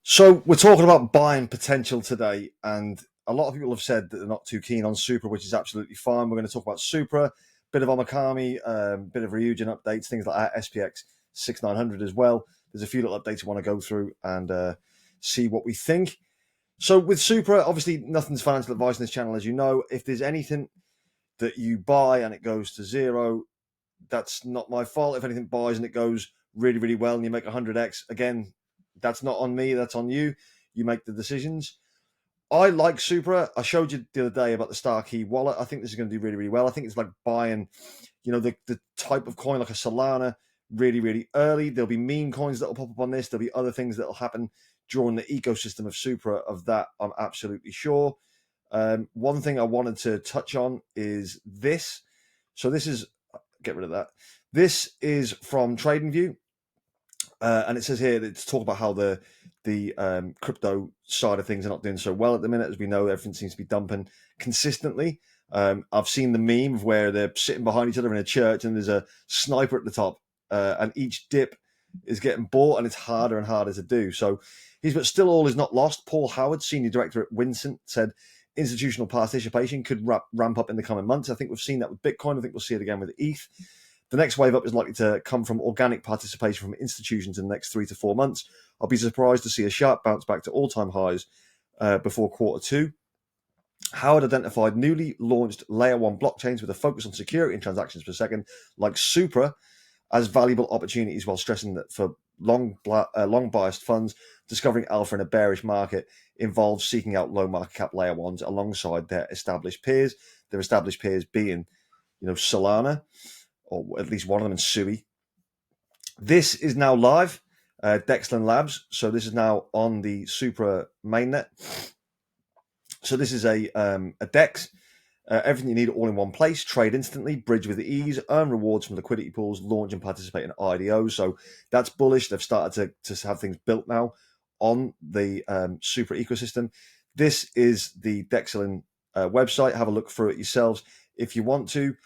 So we're talking about buying potential today, and a lot of people have said that they're not too keen on Supra, which is absolutely fine. We're going to talk about Supra, bit of Omikami, bit of Ryujin updates, things like that, SPX 6900 as well. There's a few little updates I want to go through and see what we think. So with Supra, obviously nothing's financial advice in this channel, as you know. If there's anything that you buy and it goes to zero, that's not my fault. If anything buys and it goes really, really well and you make 100x, again, that's not on me, that's on you. You make the decisions. I like Supra. I showed you the other day about the Star Key wallet. I think this is going to do really, really well. I think it's like buying, the type of coin like a Solana really, really early. There'll be meme coins that will pop up on this. There'll be other things that will happen during the ecosystem of Supra. Of that, I'm absolutely sure. One thing I wanted to touch on is this. So this is, get rid of that. This is from TradingView. And it says here that it's talk about how the crypto side of things are not doing so well at the minute. As we know, everything seems to be dumping consistently. I've seen the meme of where they're sitting behind each other in a church and there's a sniper at the top, and each dip is getting bought and it's harder and harder to do. So but still all is not lost. Paul Howard, senior director at Winsent, said institutional participation could ramp up in the coming months. I think we've seen that with Bitcoin. I think we'll see it again with ETH. The next wave up is likely to come from organic participation from institutions in the next 3 to 4 months. I'll be surprised to see a sharp bounce back to all-time highs before Q2. Howard identified newly launched Layer 1 blockchains with a focus on security and transactions per second, like Supra, as valuable opportunities, while stressing that for long biased funds, discovering alpha in a bearish market involves seeking out low market cap Layer 1s alongside their established peers. Their established peers being, Solana, or at least one of them, in Sui. This is now live, Dexlin Labs. So this is now on the Supra mainnet. So this is a DEX. Everything you need all in one place. Trade instantly, bridge with ease, earn rewards from liquidity pools, launch and participate in IDOs. So that's bullish. They've started to have things built now on the Supra ecosystem. This is the Dexlin website. Have a look through it yourselves if you want to.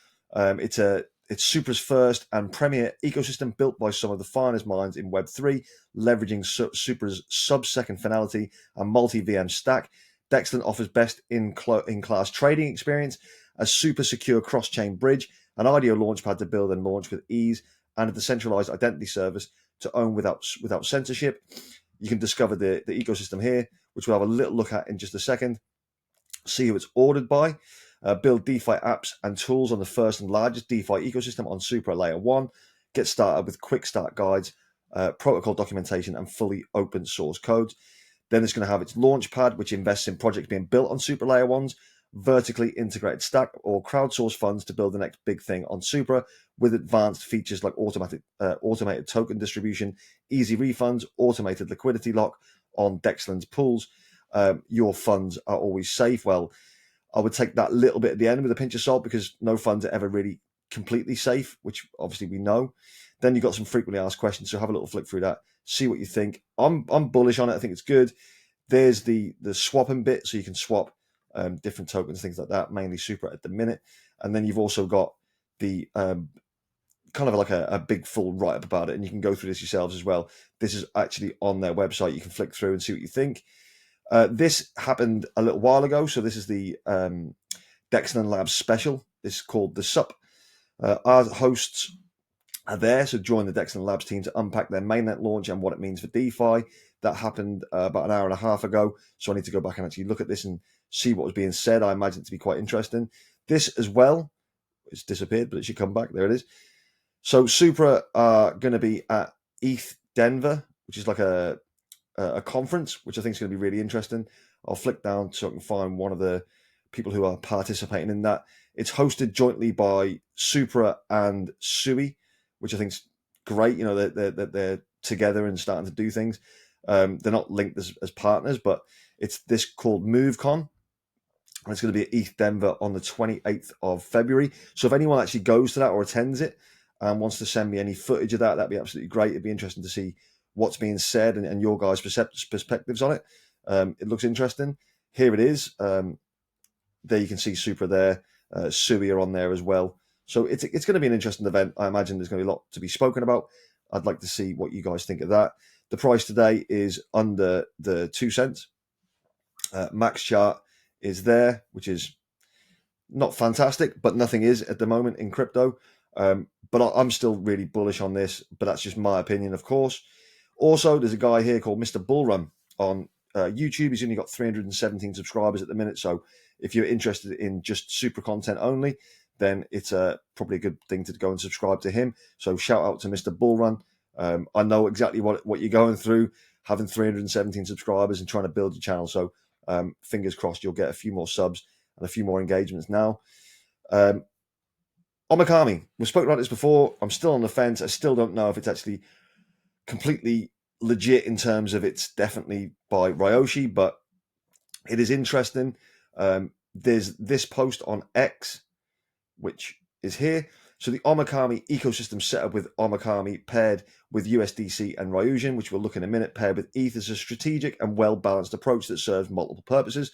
It's Supra's first and premier ecosystem built by some of the finest minds in Web3, leveraging Supra's sub-second finality and multi-VM stack. Dexlin offers best-in-class trading experience, a super secure cross-chain bridge, an IDO launchpad to build and launch with ease, and a decentralized identity service to own without censorship. You can discover the ecosystem here, which we'll have a little look at in just a second. See who it's ordered by. Build DeFi apps and tools on the first and largest DeFi ecosystem on Supra Layer 1. Get started with quick start guides, protocol documentation, and fully open source codes. Then it's going to have its launchpad, which invests in projects being built on Supra Layer 1s, vertically integrated stack or crowdsource funds to build the next big thing on Supra, with advanced features like automated token distribution, easy refunds, automated liquidity lock on Dexlin's pools. Your funds are always safe. Well, I would take that little bit at the end with a pinch of salt, because no funds are ever really completely safe, which obviously we know. Then you've got some frequently asked questions, so have a little flick through that, see what you think. I'm bullish on it. I think it's good. There's the swapping bit, so you can swap different tokens, things like that, mainly Supra at the minute. And then you've also got the kind of like a big full write-up about it, and you can go through this yourselves as well. This is actually on their website. You can flick through and see what you think. This happened a little while ago, so this is the Dexlin Labs special. This is called the SUP. Our hosts are there, so join the Dexlin Labs team to unpack their mainnet launch and what it means for DeFi. That happened about an hour and a half ago, so I need to go back and actually look at this and see what was being said. I imagine it to be quite interesting. This as well, it's disappeared, but it should come back. There it is. So Supra are going to be at ETH Denver, which is like a conference, which I think is going to be really interesting. I'll flick down so I can find one of the people who are participating in that. It's hosted jointly by Supra and Sui, which I think is great. They're together and starting to do things. They're not linked as partners, but it's this called MoveCon, and it's going to be at ETH Denver on the 28th of February. So if anyone actually goes to that or attends it and wants to send me any footage of that, that'd be absolutely great. It'd be interesting to see what's being said and your guys' perspectives on it. It looks interesting. Here it is. There you can see Supra there. Sui are on there as well. So it's going to be an interesting event. I imagine there's going to be a lot to be spoken about. I'd like to see what you guys think of that. The price today is under the 2 cents. Max chart is there, which is not fantastic, but nothing is at the moment in crypto. But I'm still really bullish on this, but that's just my opinion, of course. Also, there's a guy here called Mr. Bullrun on YouTube. He's only got 317 subscribers at the minute. So if you're interested in just Supra content only, then it's probably a good thing to go and subscribe to him. So shout out to Mr. Bullrun. I know exactly what you're going through, having 317 subscribers and trying to build your channel. So fingers crossed you'll get a few more subs and a few more engagements now. Omikami, we've spoken about this before. I'm still on the fence. I still don't know if it's actually completely legit in terms of it's definitely by Ryoshi, but it is interesting. There's this post on X, which is here. So the Omikami ecosystem set up with Omikami paired with USDC and Ryujin, which we'll look in a minute, paired with ETH is a strategic and well-balanced approach that serves multiple purposes: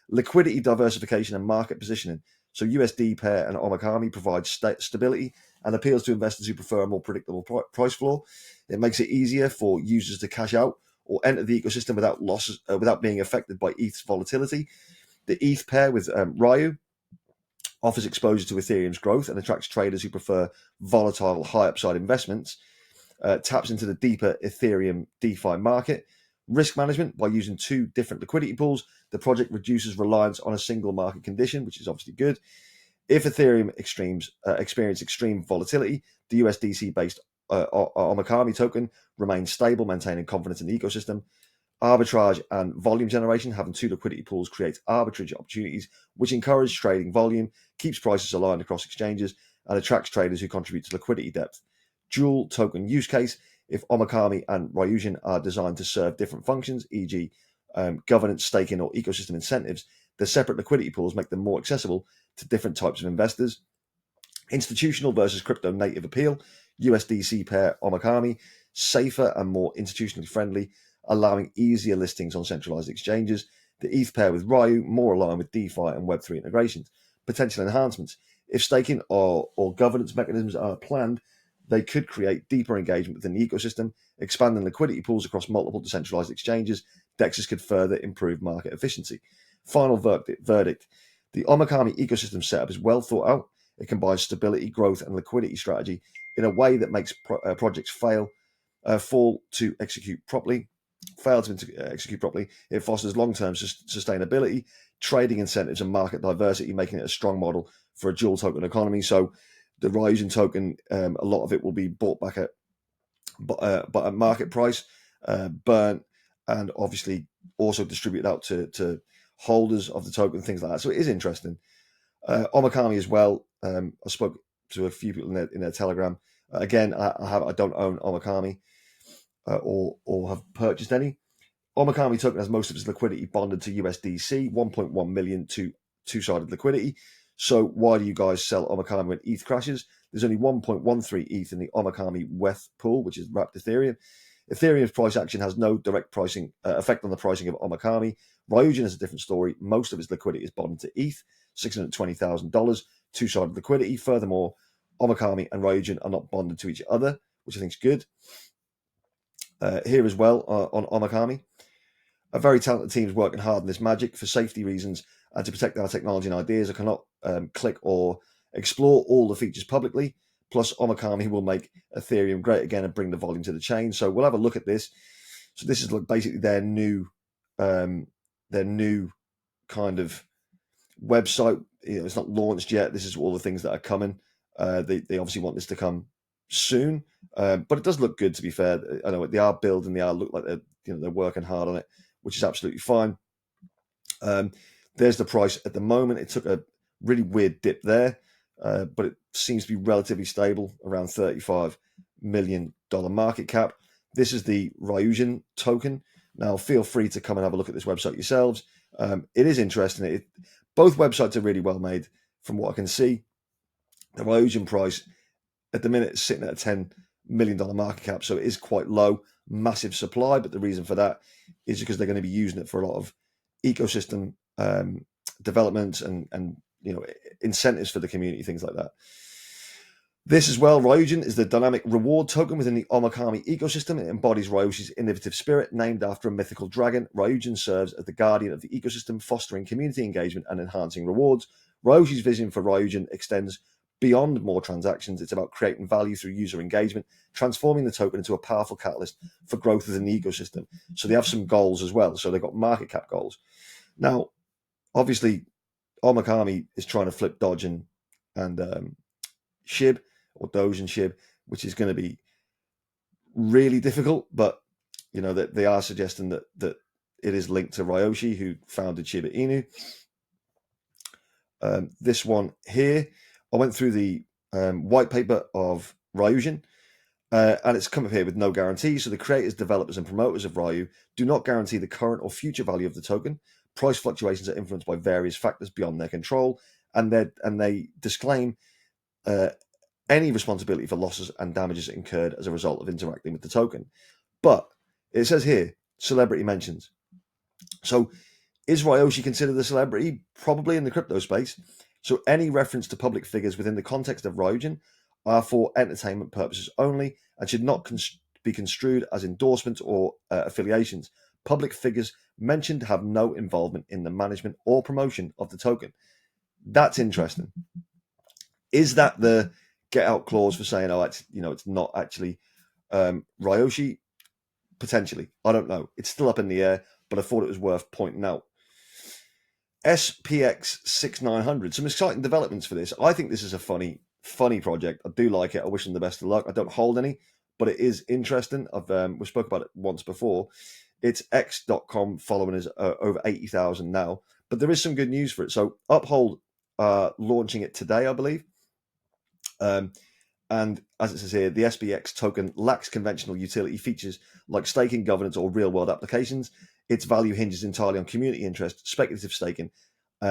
liquidity, diversification, and market positioning. So USD pair and Omikami provides stability and appeals to investors who prefer a more predictable price floor. It makes it easier for users to cash out or enter the ecosystem without losses, without being affected by ETH's volatility. The ETH pair with Ryu offers exposure to Ethereum's growth and attracts traders who prefer volatile, high upside investments. Taps into the deeper Ethereum DeFi market. Risk management: by using two different liquidity pools, the project reduces reliance on a single market condition, which is obviously good. If Ethereum experience extreme volatility, the USDC-based Omikami token remains stable, maintaining confidence in the ecosystem. Arbitrage and volume generation: having two liquidity pools creates arbitrage opportunities, which encourage trading volume, keeps prices aligned across exchanges, and attracts traders who contribute to liquidity depth. Dual token use case: if Omikami and Ryujin are designed to serve different functions, e.g. governance, staking, or ecosystem incentives, the separate liquidity pools make them more accessible to different types of investors. Institutional versus crypto native appeal: USDC pair Omikami, safer and more institutionally friendly, allowing easier listings on centralized exchanges. The ETH pair with Ryu, more aligned with DeFi and Web3 integrations. Potential enhancements: if staking or governance mechanisms are planned, they could create deeper engagement within the ecosystem, expanding liquidity pools across multiple decentralized exchanges. DEXs could further improve market efficiency. Final verdict: the Omikami ecosystem setup is well thought out. It combines stability, growth, and liquidity strategy in a way that makes projects fail to execute properly. It fosters long-term sustainability, trading incentives, and market diversity, making it a strong model for a dual token economy. So the Ryujin token, a lot of it will be bought back at market price, burnt, and obviously also distributed out to holders of the token, things like that. So it is interesting. Omikami as well. I spoke to a few people in their Telegram. Again, I don't own Omikami or have purchased any. Omikami token has most of its liquidity bonded to USDC, 1.1 million to two-sided liquidity. So why do you guys sell Omikami when ETH crashes? There's only 1.13 ETH in the Omikami WETH pool, which is wrapped Ethereum. Ethereum's price action has no direct pricing effect on the pricing of Omikami. Ryujin is a different story. Most of its liquidity is bonded to ETH, $620,000, two-sided liquidity. Furthermore, Omikami and Ryujin are not bonded to each other, which I think is good. Here as well on Omikami, a very talented team is working hard on this magic for safety reasons and to protect our technology and ideas. I cannot click or explore all the features publicly. Plus, Omikami will make Ethereum great again and bring the volume to the chain. So we'll have a look at this. So this is basically their new kind of website. It's not launched yet. This is all the things that are coming. They obviously want this to come soon, but it does look good. To be fair, I know they are building. They are look like they're working hard on it, which is absolutely fine. There's the price at the moment. It took a really weird dip there, but it seems to be relatively stable around $35 million market cap. This is the Ryujin token. Now, feel free to come and have a look at this website yourselves. It is interesting. Both websites are really well made from what I can see. The Ryujin price at the minute is sitting at a $10 million market cap, so it is quite low. Massive supply, but the reason for that is because they're going to be using it for a lot of ecosystem development and incentives for the community, things like that. This as well, Ryujin is the dynamic reward token within the Omikami ecosystem. It embodies Ryoshi's innovative spirit, named after a mythical dragon. Ryujin serves as the guardian of the ecosystem, fostering community engagement and enhancing rewards. Ryoshi's vision for Ryujin extends beyond more transactions. It's about creating value through user engagement, transforming the token into a powerful catalyst for growth within the ecosystem. So they have some goals as well. So they've got market cap goals. Now, obviously, Omikami is trying to flip Dodge and SHIB, or Doge and SHIB, which is going to be really difficult, but you know that they are suggesting that it is linked to Ryoshi, who founded Shiba Inu. This one here, I went through the white paper of Ryujin, and it's come up here with no guarantee. So the creators, developers, and promoters of Ryu do not guarantee the current or future value of the token. Price fluctuations are influenced by various factors beyond their control, and they disclaim any responsibility for losses and damages incurred as a result of interacting with the token. But it says here, celebrity mentions. So is Ryoshi considered a celebrity? Probably in the crypto space. So any reference to public figures within the context of Ryujin are for entertainment purposes only and should not be construed as endorsements or affiliations. Public figures mentioned have no involvement in the management or promotion of the token. That's interesting. Is that the get out clause for saying, oh, it's not actually Ryoshi? Potentially, I don't know. It's still up in the air, but I thought it was worth pointing out. SPX6900. Some exciting developments for this. I think this is a funny project. I do like it. I wish them the best of luck. I don't hold any, but it is interesting. We spoke about it once before. It's x.com following is over 80,000 now, but there is some good news for it. So Uphold launching it today, I believe. And as it says here, the SPX token lacks conventional utility features like staking, governance, or real-world applications. Its value hinges entirely on community interest, speculative staking,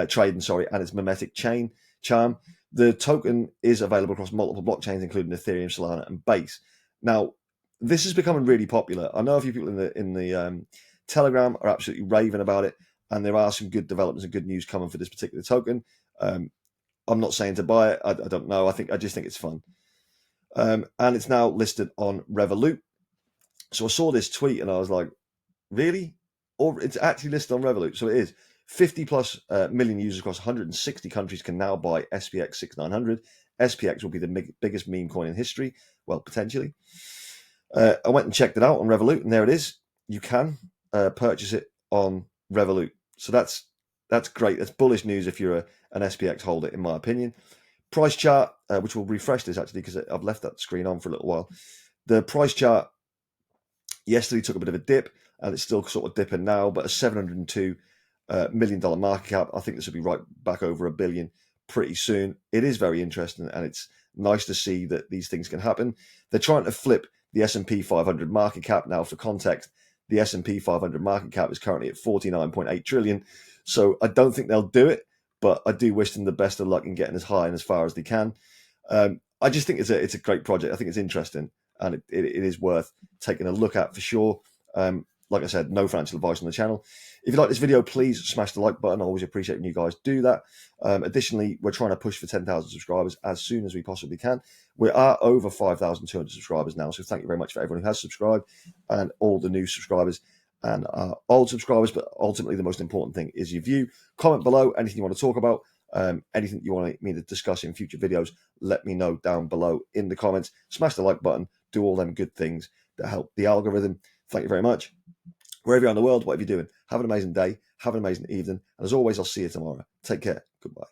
trading, and its mimetic charm. The token is available across multiple blockchains, including Ethereum, Solana, and Base. Now, this is becoming really popular. I know a few people in the Telegram are absolutely raving about it, and there are some good developments and good news coming for this particular token. I'm not saying to buy it. I don't know. I just think it's fun. And it's now listed on Revolut. So I saw this tweet and I was like, really? Or it's actually listed on Revolut. So it is. 50 plus million users across 160 countries can now buy SPX6900. SPX will be the biggest meme coin in history. Well, potentially. I went and checked it out on Revolut, and there it is. You can purchase it on Revolut. So that's great. That's bullish news if you're an SPX holder, in my opinion. Price chart, which will refresh this actually because I've left that screen on for a little while. The price chart yesterday took a bit of a dip, and it's still sort of dipping now, but a $702 million market cap. I think this will be right back over $1 billion pretty soon. It is very interesting, and it's nice to see that these things can happen. They're trying to flip the S&P 500 market cap now. For context, the S&P 500 market cap is currently at 49.8 trillion. So I don't think they'll do it, but I do wish them the best of luck in getting as high and as far as they can. I just think it's a great project. I think it's interesting, and it is worth taking a look at for sure. Like I said, no financial advice on the channel. If you like this video, please smash the like button. I always appreciate when you guys do that. Additionally, we're trying to push for 10,000 subscribers as soon as we possibly can. We are over 5,200 subscribers now, so thank you very much for everyone who has subscribed and all the new subscribers and old subscribers. But ultimately, the most important thing is your view. Comment below anything you want to talk about, anything you want me to discuss in future videos. Let me know down below in the comments. Smash the like button. Do all them good things that help the algorithm. Thank you very much. Wherever you are in the world, whatever you're doing, have an amazing day, have an amazing evening, and as always, I'll see you tomorrow. Take care. Goodbye.